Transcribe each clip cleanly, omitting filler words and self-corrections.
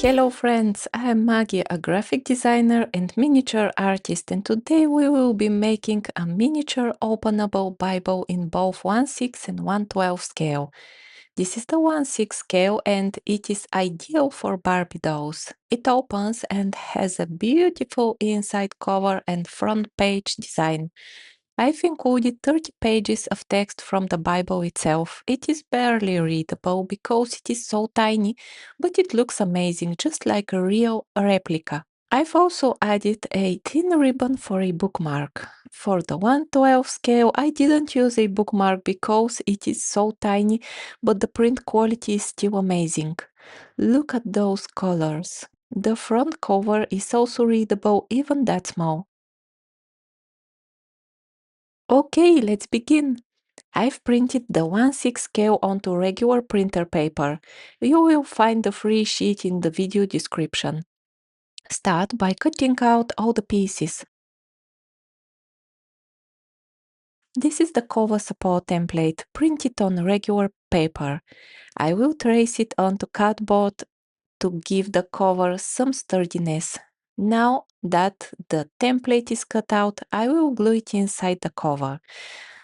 Hello friends, I am Maggie, a graphic designer and miniature artist, and today we will be making a miniature openable Bible in both 1/6 and 1/12 scale. This is the 1/6 scale and it is ideal for Barbie dolls. It opens and has a beautiful inside cover and front page design. I've included 30 pages of text from the Bible itself. It is barely readable because it is so tiny, but it looks amazing, just like a real replica. I've also added a thin ribbon for a bookmark. For the 1/12 scale, I didn't use a bookmark because it is so tiny, but the print quality is still amazing. Look at those colors. The front cover is also readable even that small. Okay, let's begin. I've printed the 1/6 scale onto regular printer paper. You will find the free sheet in the video description. Start by cutting out all the pieces. This is the cover support template printed on regular paper. I will trace it onto cardboard to give the cover some sturdiness. Now that the template is cut out, I will glue it inside the cover.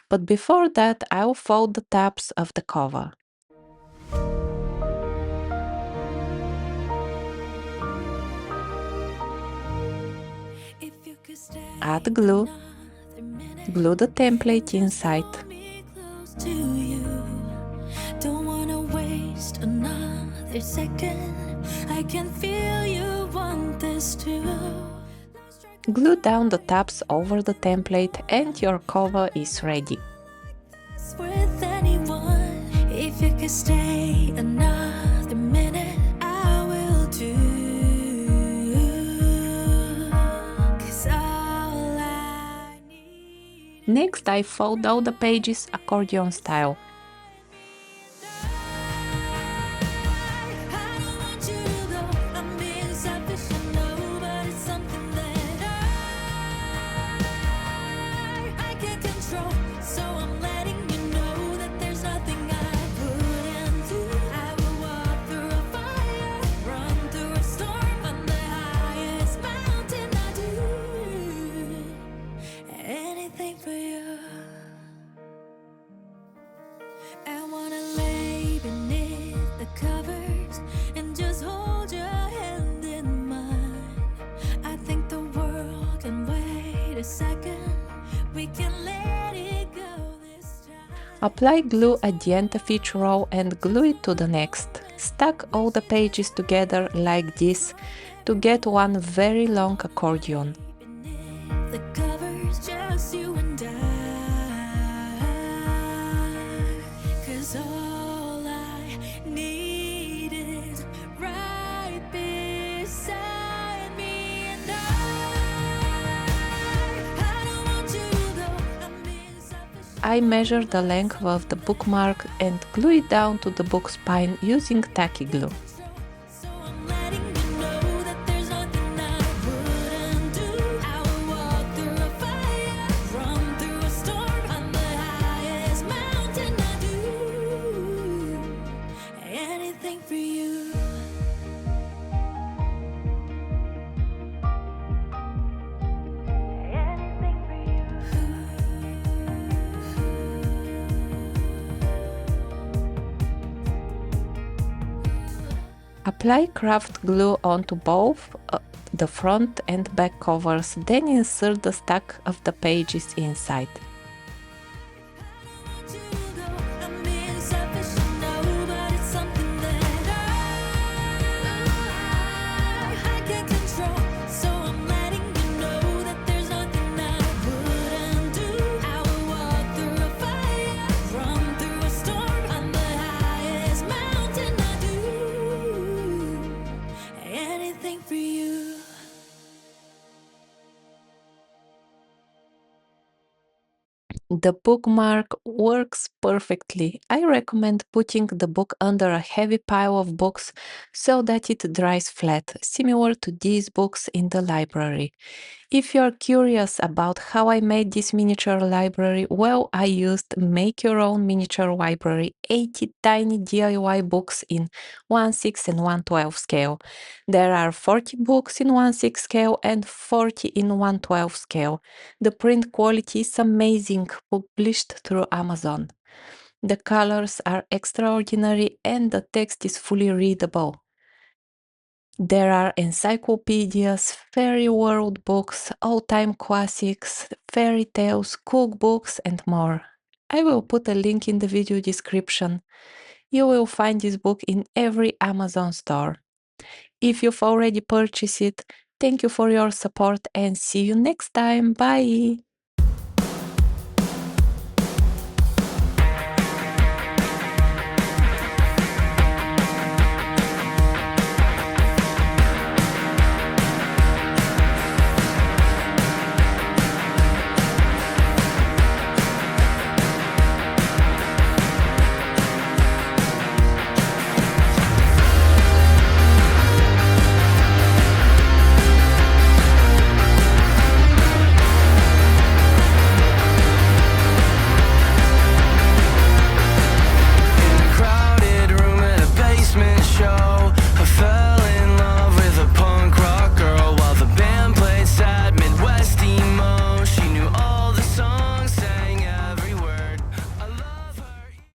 But before that, I'll fold the tabs of the cover. Add glue. Glue the template inside. Don't wanna waste another second. I can feel you want this too. Glue down the tabs over the template and your cover is ready. With anyone, if you could stay another minute, I will do. 'Cause all I need. Next, I fold all the pages accordion style. Apply glue at the end of each row and glue it to the next. Stack all the pages together like this to get one very long accordion. The cover's just you and I, 'cause all I need is right beside me, and I don't want you to go. I'm being selfish. I measure the length of the bookmark and glue it down to the book spine using tacky glue. So I'm letting you know that there's nothing I wouldn't do. I will walk through a fire, run through a storm, on the highest mountain. I do anything for you. Anything for you. Apply craft glue onto both the front and back covers, then insert the stack of the pages inside. I'm being selfish, I know, but it's something that I can't control. So I'm letting you know that there's nothing I wouldn't do. I will walk through a fire, run through a storm, on the highest mountain. I do anything for you. The bookmark works perfectly. I recommend putting the book under a heavy pile of books so that it dries flat, similar to these books in the library. If you're curious about how I made this miniature library, well, I used Make Your Own Miniature Library, 80 tiny DIY books in 1/6 and 1/12 scale. There are 40 books in 1/6 scale and 40 in 1/12 scale. The print quality is amazing, published through Amazon. The colors are extraordinary and the text is fully readable. There are encyclopedias, fairy world books, all-time classics, fairy tales, cookbooks, and more. I will put a link in the video description. You will find this book in every Amazon store. If you've already purchased it, thank you for your support and see you next time. Bye!